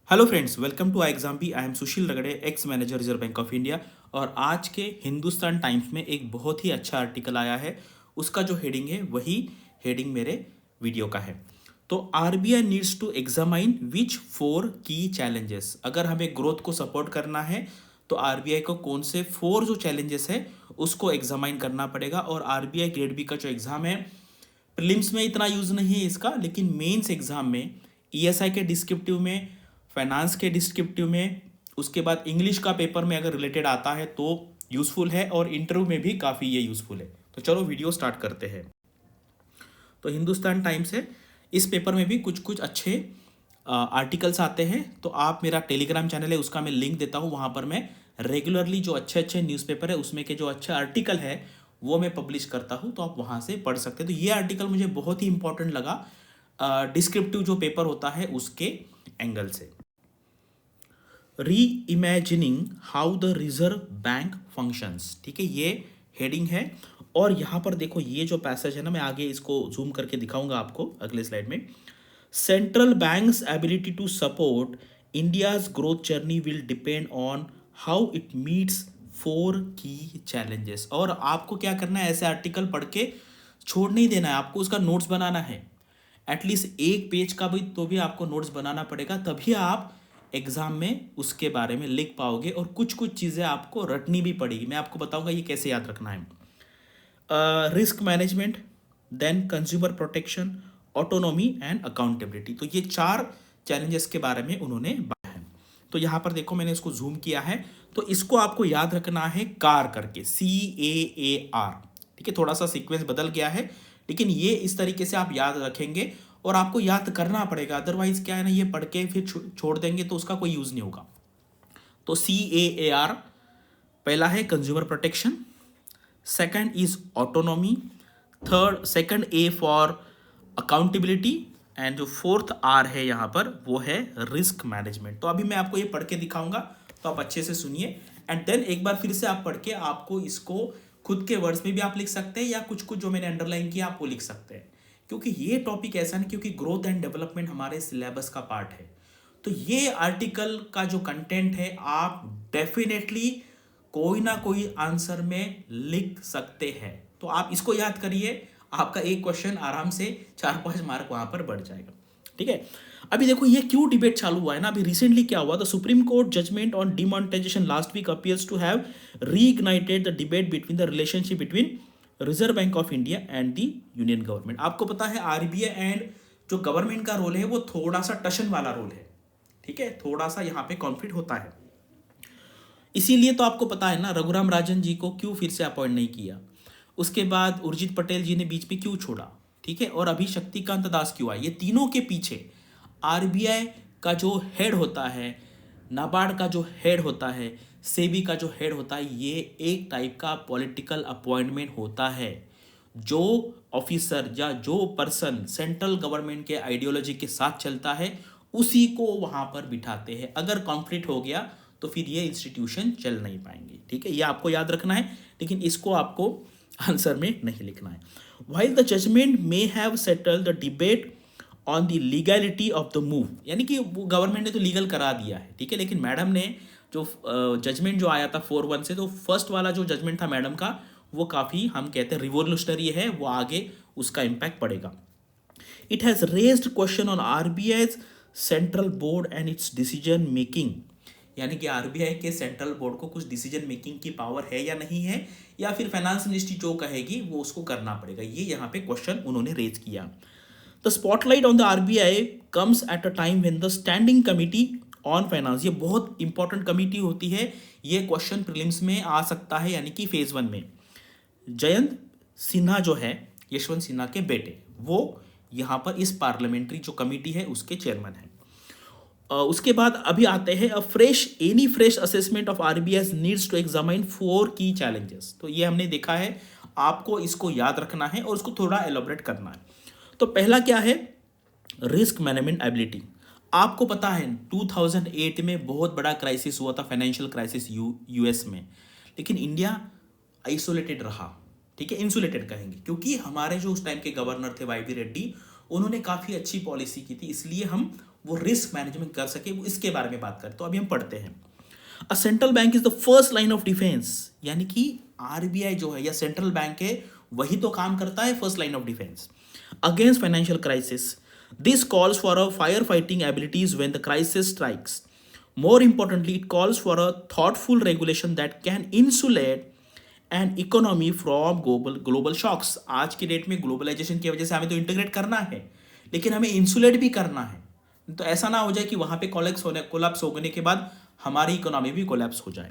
Hello friends, welcome to I exam B. I am Sushil Ragade, ex manager Reserve Bank of India. और आज के Hindustan times में एक बहुत ही अच्छा आर्टिकल आया है। उसका जो हेडिंग है वही हेडिंग मेरे वीडियो का है। तो RBI needs to examine which four key challenges. अगर हमें ग्रोथ को सपोर्ट करना है तो आरबीआई को कौन से फोर जो चैलेंजेस है उसको एग्जामाइन करना पड़ेगा। और आरबीआई ग्रेड बी का जो एग्जाम है, प्रीलिम्स में इतना यूज़ नहीं है इसका, लेकिन मेंस एग्जाम में ईएसआई के डिस्क्रिप्टिव में, फाइनेंस के डिस्क्रिप्टिव में, उसके बाद इंग्लिश का पेपर में अगर रिलेटेड आता है तो यूज़फुल है, और इंटरव्यू में भी काफ़ी ये यूज़फुल है। तो चलो वीडियो स्टार्ट करते हैं। तो हिंदुस्तान टाइम्स है, इस पेपर में भी कुछ कुछ अच्छे आर्टिकल्स आते हैं। तो आप, मेरा टेलीग्राम चैनल है उसका मैं लिंक देता हूँ, वहाँ पर मैं रेगुलरली जो अच्छे अच्छे न्यूज़पेपर है उसमें के जो अच्छे आर्टिकल है वो मैं पब्लिश करता हूँ, तो आप वहाँ से पढ़ सकते हैं। तो ये आर्टिकल मुझे बहुत ही इंपॉर्टेंट लगा डिस्क्रिप्टिव जो पेपर होता है उसके एंगल से। री imagining how the reserve bank functions, ठीक है, ये हेडिंग है। और यहाँ पर देखो, ये जो पैसेज है ना, मैं आगे इसको जूम करके दिखाऊंगा आपको अगले स्लाइड में। Central bank's ability to support India's growth journey will depend on how it meets four key challenges. और आपको क्या करना है, ऐसे आर्टिकल पढ़ के छोड़ नहीं देना है, आपको उसका नोट्स बनाना है। एटलीस्ट एक पेज का भी तो भी आपको नोट्स बनाना पड़ेगा, तभी आप एग्जाम में उसके बारे में लिख पाओगे। और कुछ कुछ चीज़ें आपको रटनी भी पड़ेगी, मैं आपको बताऊंगा ये कैसे याद रखना है। Risk management, then consumer protection, autonomy and accountability. तो ये चार चैलेंजेस के बारे में उन्होंने बताया है। तो यहाँ पर देखो, मैंने इसको जूम किया है। तो इसको आपको याद रखना है कार करके, CAAR। ठीक है, थोड़ा सा सीक्वेंस बदल गया है, लेकिन ये इस तरीके से आप याद रखेंगे और आपको याद करना पड़ेगा। अदरवाइज क्या है ना, ये पढ़ के फिर छोड़ देंगे तो उसका कोई यूज़ नहीं होगा। तो CAAR पहला है consumer protection, second is autonomy, third second A for accountability, and जो फोर्थ R है यहाँ पर वो है रिस्क मैनेजमेंट। तो अभी मैं आपको ये पढ़ के दिखाऊंगा, तो आप अच्छे से सुनिए। एंड देन एक बार फिर से आप पढ़ के आपको इसको खुद के वर्ड्स में भी आप लिख सकते हैं, या कुछ कुछ जो मैंने अंडरलाइन किया आप वो लिख सकते हैं। क्योंकि ये टॉपिक ऐसा नहीं, क्योंकि ग्रोथ एंड डेवलपमेंट हमारे सिलेबस का पार्ट है। तो ये आर्टिकल का जो कंटेंट है आप डेफिनेटली कोई ना कोई आंसर में लिख सकते हैं। तो आप इसको याद करिए, आपका एक क्वेश्चन आराम से 4-5 मार्क वहां पर बढ़ जाएगा। ठीक है, अभी देखो ये क्यों डिबेट चालू हुआ है ना। अभी रिसेंटली क्या हुआ, the Supreme Court judgment on demonetization last week appears to have reignited the debate between the relationship between Reserve Bank of India and the Union government. आपको पता है आरबीआई एंड जो गवर्नमेंट का रोल है वो थोड़ा सा टशन वाला रोल है। ठीक है, थोड़ा सा यहाँ पे कॉन्फ्लिक्ट होता है। इसीलिए तो आपको पता है ना, रघुराम राजन जी को क्यों फिर से अपॉइंट नहीं किया, उसके बाद उर्जित पटेल जी ने बीच में क्यों छोड़ा, ठीक है, और अभी शक्तिकांत दास क्यों आए। ये तीनों के पीछे आरबीआई का जो हेड होता है, नाबार्ड का जो हेड होता है, सेबी का जो हेड होता है, ये एक टाइप का पॉलिटिकल अपॉइंटमेंट होता है। जो ऑफिसर या जो पर्सन सेंट्रल गवर्नमेंट के आइडियोलॉजी के साथ चलता है उसी को वहां पर बिठाते हैं। अगर कॉन्फ्लिक्ट हो गया तो फिर ये इंस्टीट्यूशन चल नहीं पाएंगे। ठीक है, ये आपको याद रखना है, लेकिन इसको आपको आंसर में नहीं लिखना है। While the judgement may have settle the debate on the legality of the move, यानी कि वो गवर्नमेंट ने तो लीगल करा दिया है, ठीक है, लेकिन मैडम ने जो जजमेंट जो आया था 4-1 से, तो फर्स्ट वाला जो जजमेंट था मैडम का वो काफ़ी, हम कहते हैं, रिवोल्यूशनरी है, वो आगे उसका इम्पैक्ट पड़ेगा। It has raised question on RBI central board and it's decision making, यानी कि आरबीआई के सेंट्रल बोर्ड को कुछ डिसीजन मेकिंग की पावर है या नहीं है, या फिर फाइनेंस मिनिस्ट्री जो कहेगी वो उसको करना पड़ेगा। ये यहाँ पे क्वेश्चन उन्होंने रेज किया। The spotlight on the RBI comes at a time when the standing committee on finance, ये बहुत इंपॉर्टेंट कमिटी होती है, ये क्वेश्चन प्रीलिम्स में आ सकता है, यानी कि फेज 1 में। जयंत सिन्हा जो है, यशवंत सिन्हा के बेटे, वो यहाँ पर इस पार्लियामेंट्री जो कमिटी है उसके चेयरमैन हैं। उसके बाद अभी आते हैं any fresh assessment of RBI needs to examine 4 key challenges. तो ये हमने देखा है, आपको इसको याद रखना है और उसको थोड़ा एलोबरेट करना है। तो पहला क्या है, रिस्क मैनेजमेंट एबिलिटी। आपको पता है 2008 में बहुत बड़ा क्राइसिस हुआ था, फाइनेंशियल क्राइसिस यूएस में, लेकिन इंडिया आइसोलेटेड रहा। ठीक है, इंसुलेटेड कहेंगे, क्योंकि हमारे जो उस टाइम के गवर्नर थे YB रेड्डी, उन्होंने काफ़ी अच्छी पॉलिसी की थी, इसलिए हम वो रिस्क मैनेजमेंट कर सके, वो इसके बारे में बात करें। तो अभी हम पढ़ते हैं, a central bank is the first line of defence, यानी कि आरबीआई जो है या सेंट्रल बैंक है वही तो काम करता है first line of defence against financial crisis. This calls for a fire fighting abilities when the crisis strikes. More importantly, it calls for a thoughtful regulation that can insulate an economy from global shocks. आज की date में globalisation की वजह से हमें तो integrate करना है, लेकिन हमें इंसुलेट भी करना है। तो ऐसा ना हो जाए कि वहाँ पे कोलैप्स होने के बाद हमारी इकोनॉमी भी कोलैप्स हो जाए।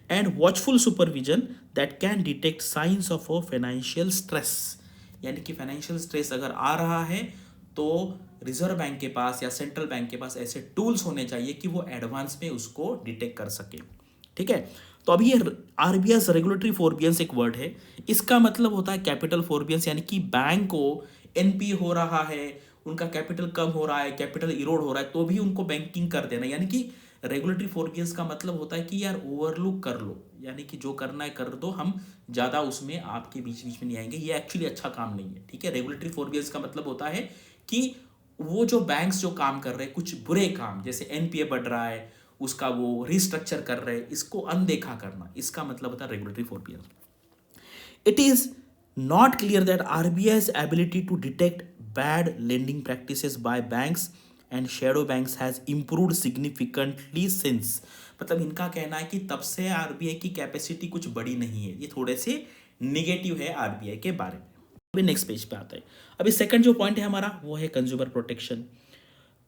And watchful supervision that can detect science of a financial stress, यानी कि फाइनेंशियल स्ट्रेस अगर आ रहा है तो रिजर्व बैंक के पास या सेंट्रल बैंक के पास ऐसे टूल्स होने चाहिए कि वो एडवांस में उसको डिटेक्ट कर सके। ठीक है, तो अभी ये आरबीआई रेगुलेटरी फोरबियंस एक वर्ड है, इसका मतलब होता है कैपिटल फोरबियंस, यानी कि बैंक को एनपी हो रहा है, उनका कैपिटल कम हो रहा है, कैपिटल इरोड हो रहा है, तो भी उनको बैंकिंग कर देना। यानी कि रेगुलेटरी फोरबियंस का मतलब होता है कि यार ओवरलुक कर लो, यानी कि जो करना है कर दो, हम ज़्यादा उसमें आपके बीच बीच में नहीं आएंगे, ये एक्चुअली अच्छा काम नहीं है। ठीक है, रेगुलेटरी फोरबियंस का मतलब होता है कि वो जो बैंक्स जो काम कर रहे हैं कुछ बुरे काम, जैसे एनपीए बढ़ रहा है, उसका वो रिस्ट्रक्चर कर रहे हैं, इसको अनदेखा करना, इसका मतलब होता है regulatory forbearance. It is not clear that RBI's ability to detect bad lending practices by banks and shadow banks has improved significantly since. मतलब इनका कहना है कि तब से आरबीआई की कैपेसिटी कुछ बड़ी नहीं है, ये थोड़े से निगेटिव है आरबीआई के बारे में। अभी नेक्स्ट पेज पे आता है। अभी सेकंड जो पॉइंट है हमारा वो है कंज्यूमर प्रोटेक्शन,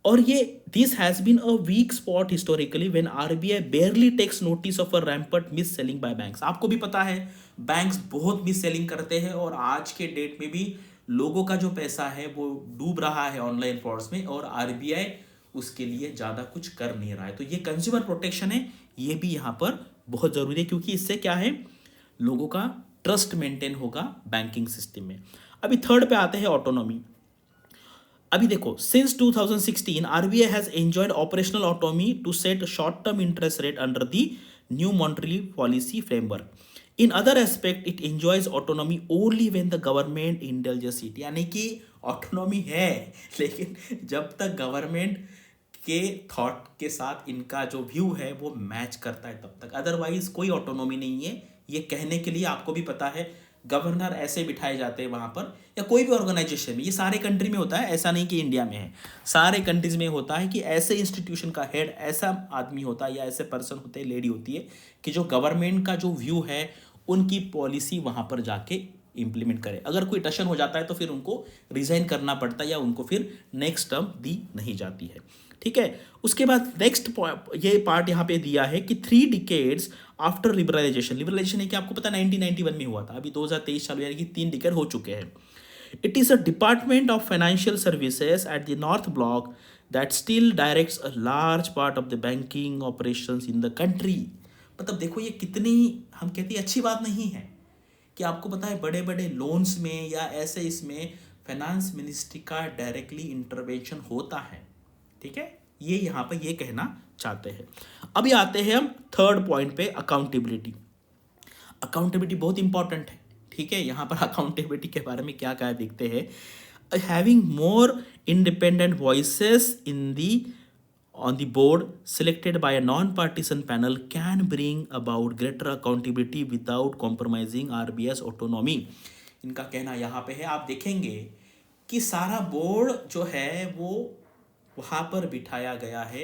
और ये this has been a weak spot historically when RBI barely takes notice of a rampant mis selling by banks. आपको भी पता है बैंक्स बहुत मिस सेलिंग करते हैं, और आज के डेट में भी लोगों का जो पैसा है वो डूब रहा है ऑनलाइन फ्रॉड्स में, और आरबीआई उसके लिए ज़्यादा कुछ कर नहीं रहा है। तो ये कंज्यूमर प्रोटेक्शन है, ये भी यहाँ पर बहुत ज़रूरी है, क्योंकि इससे क्या है, लोगों का ट्रस्ट मेंटेन होगा बैंकिंग सिस्टम में। अभी थर्ड पे आते हैं ऑटोनॉमी। अभी देखो, since 2016 RBI has enjoyed operational autonomy to set short term interest rate under the new monetary policy framework. In other aspect it enjoys autonomy only when the government indulges it, यानी कि autonomy है, लेकिन जब तक government के thought के साथ इनका जो व्यू है वो मैच करता है तब तक, अदरवाइज कोई ऑटोनॉमी नहीं है। ये कहने के लिए आपको भी पता है गवर्नर ऐसे बिठाए जाते हैं वहाँ पर, या कोई भी ऑर्गेनाइजेशन में, ये सारे कंट्री में होता है, ऐसा नहीं कि इंडिया में है, सारे कंट्रीज में होता है कि ऐसे इंस्टीट्यूशन का हेड ऐसा आदमी होता है या ऐसे पर्सन होते हैं, लेडी होती है, कि जो गवर्नमेंट का जो व्यू है उनकी पॉलिसी वहाँ पर जाके इंप्लीमेंट करे। अगर कोई टशन हो जाता है तो फिर उनको रिजाइन करना पड़ता है, या उनको फिर नेक्स्ट टर्म दी नहीं जाती है। ठीक है, उसके बाद नेक्स्ट ये पार्ट यहाँ पे दिया है कि 3 डिकेड्स आफ्टर लिबरलाइजेशन है कि आपको पता है 1991 में हुआ था, अभी 2023 चालू, यानी कि 3 डिकेड हो चुके हैं। It is a department of financial services at the north block that still directs a large part of the banking operations in the country. मतलब देखो ये कितनी, हम कहते हैं अच्छी बात नहीं है कि आपको पता है बड़े बड़े लोन्स में या ऐसे इसमें फाइनेंस मिनिस्ट्री का डायरेक्टली इंटरवेंशन होता है। ठीक है, ये यहाँ पर ये कहना चाहते हैं। अभी आते हैं हम थर्ड पॉइंट पे, अकाउंटेबिलिटी। अकाउंटेबिलिटी बहुत इंपॉर्टेंट है। ठीक है, यहाँ पर अकाउंटेबिलिटी के बारे में क्या क्या देखते हैं। Having more independent voices in the on the board selected by a non-partisan panel can bring about greater accountability without compromising RBI's autonomy। इनका कहना यहाँ पे है, आप देखेंगे कि सारा बोर्ड जो है वो वहाँ पर बिठाया गया है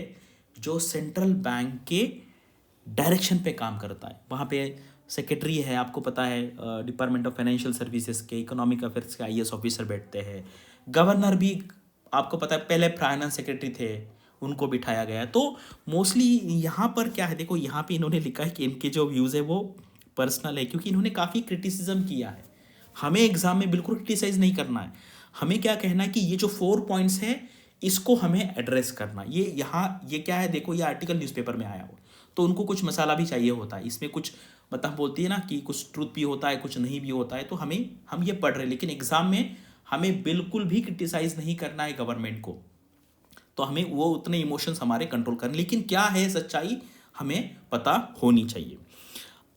जो सेंट्रल बैंक के डायरेक्शन पे काम करता है। वहाँ पे सेक्रेटरी है, आपको पता है डिपार्टमेंट ऑफ फाइनेंशियल सर्विसेज के, इकोनॉमिक अफेयर्स के आईएएस ऑफिसर बैठते हैं, गवर्नर भी आपको पता है पहले फाइनेंस सेक्रेटरी थे, उनको बिठाया गया है। तो मोस्टली यहाँ पर क्या है, देखो यहाँ पे इन्होंने लिखा है कि इनके जो व्यूज़ है वो पर्सनल है, क्योंकि इन्होंने काफ़ी क्रिटिसिज्म किया है। हमें एग्जाम में बिल्कुल क्रिटिसाइज नहीं करना है, हमें क्या कहना है कि ये जो 4 पॉइंट्स हैं इसको हमें एड्रेस करना। ये यहाँ ये क्या है, देखो ये आर्टिकल न्यूज़पेपर में आया हो, तो उनको कुछ मसाला भी चाहिए होता है, इसमें कुछ मतलब बोलती है ना कि कुछ ट्रूथ भी होता है, कुछ नहीं भी होता है। तो हम ये पढ़ रहे हैं, लेकिन एग्जाम में हमें बिल्कुल भी क्रिटिसाइज नहीं करना है गवर्नमेंट को, तो हमें वो उतने इमोशंस हमारे कंट्रोल करने, लेकिन क्या है सच्चाई हमें पता होनी चाहिए।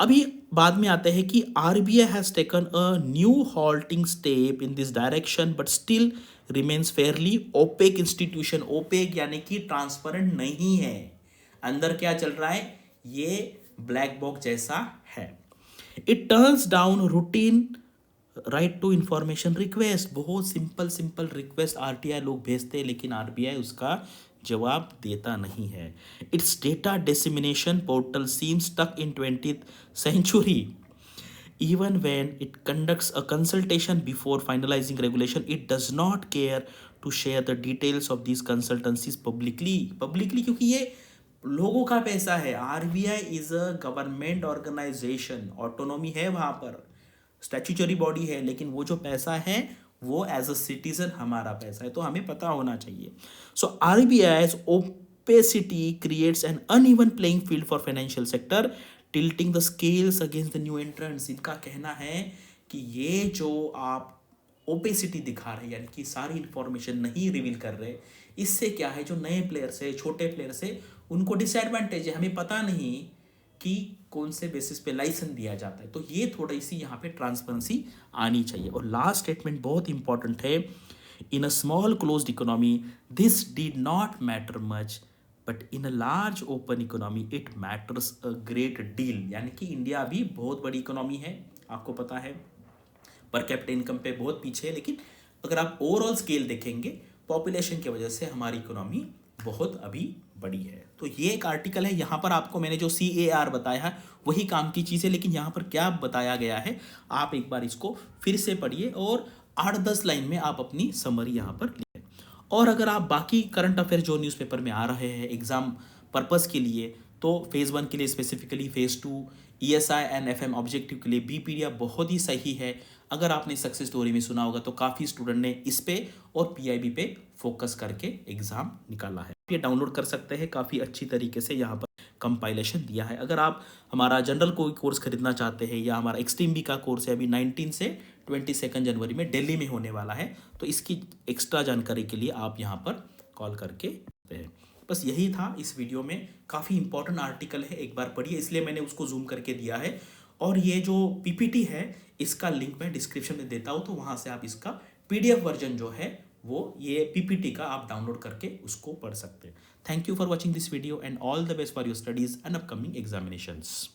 अभी बाद में आते हैं कि RBI has taken a new halting step in this direction but still remains fairly opaque institution. Opaque यानी कि ट्रांसपेरेंट नहीं है, अंदर क्या चल रहा है ये ब्लैक बॉक्स जैसा है। It turns down routine right to information request. बहुत सिंपल सिंपल रिक्वेस्ट आरटीआई लोग भेजते हैं लेकिन आरबीआई उसका जवाब देता नहीं है। It's data dissemination portal seems stuck in 20th century। Even when it conducts a consultation before finalizing regulation, it does not care to share the details of these consultancies publicly क्योंकि ये लोगों का पैसा है। RBI is a government organization, autonomy है वहां पर, statutory body है, लेकिन वो जो पैसा है वो एज अ सिटीजन हमारा पैसा है, तो हमें पता होना चाहिए। So RBI opacity creates an uneven playing field for financial sector tilting the scales against the new entrants. इनका कहना है कि ये जो आप ओपेसिटी दिखा रहे हैं यानी कि सारी इंफॉर्मेशन नहीं रिवील कर रहे, इससे क्या है जो नए प्लेयर्स है, छोटे प्लेयर्स है, उनको डिसएडवांटेज है। हमें पता नहीं कि कौन से बेसिस पे लाइसेंस दिया जाता है, तो ये थोड़ी सी यहाँ पे ट्रांसपेरेंसी आनी चाहिए। और लास्ट स्टेटमेंट बहुत इंपॉर्टेंट है, in a small closed economy this did not matter much but in a large open economy it matters a great deal. यानी कि इंडिया अभी बहुत बड़ी इकोनॉमी है, आपको पता है, पर कैपिटा इनकम पे बहुत पीछे है, लेकिन अगर आप ओवरऑल स्केल देखेंगे पॉपुलेशन की वजह से हमारी इकोनॉमी बहुत अभी बड़ी है। तो ये एक आर्टिकल है, यहाँ पर आपको मैंने जो CAR बताया है वही काम की चीज़ है, लेकिन यहाँ पर क्या बताया गया है आप एक बार इसको फिर से पढ़िए और 8-10 लाइन में आप अपनी समरी यहाँ पर लिखें। और अगर आप बाकी करंट अफेयर जो न्यूज़पेपर में आ रहे हैं एग्जाम पर्पज़ के लिए, तो फेज़ 1 के लिए specifically, phase 2 ESI and FM objective के लिए BPDF बहुत ही सही है। अगर आपने सक्सेस स्टोरी में सुना होगा तो काफ़ी स्टूडेंट ने इस पे और PIB पे फोकस करके एग्ज़ाम निकाला है। ये डाउनलोड कर सकते हैं, काफ़ी अच्छी तरीके से यहाँ पर कंपाइलेशन दिया है। अगर आप हमारा जनरल कोई कोर्स खरीदना चाहते हैं या हमारा एक्सट्रीम बी का कोर्स है, अभी 19 से 22 जनवरी में दिल्ली में होने वाला है, तो इसकी एक्स्ट्रा जानकारी के लिए आप यहाँ पर कॉल करके सकते हैं। बस यही था इस वीडियो में, काफ़ी इंपॉर्टेंट आर्टिकल है, एक बार पढ़िए, इसलिए मैंने उसको जूम करके दिया है। और ये जो PPT है इसका लिंक मैं डिस्क्रिप्शन में देता हूँ, तो वहाँ से आप इसका PDF वर्जन जो है वो ये PPT का आप डाउनलोड करके उसको पढ़ सकते हैं। Thank you for watching this video and all the best for your studies and upcoming examinations.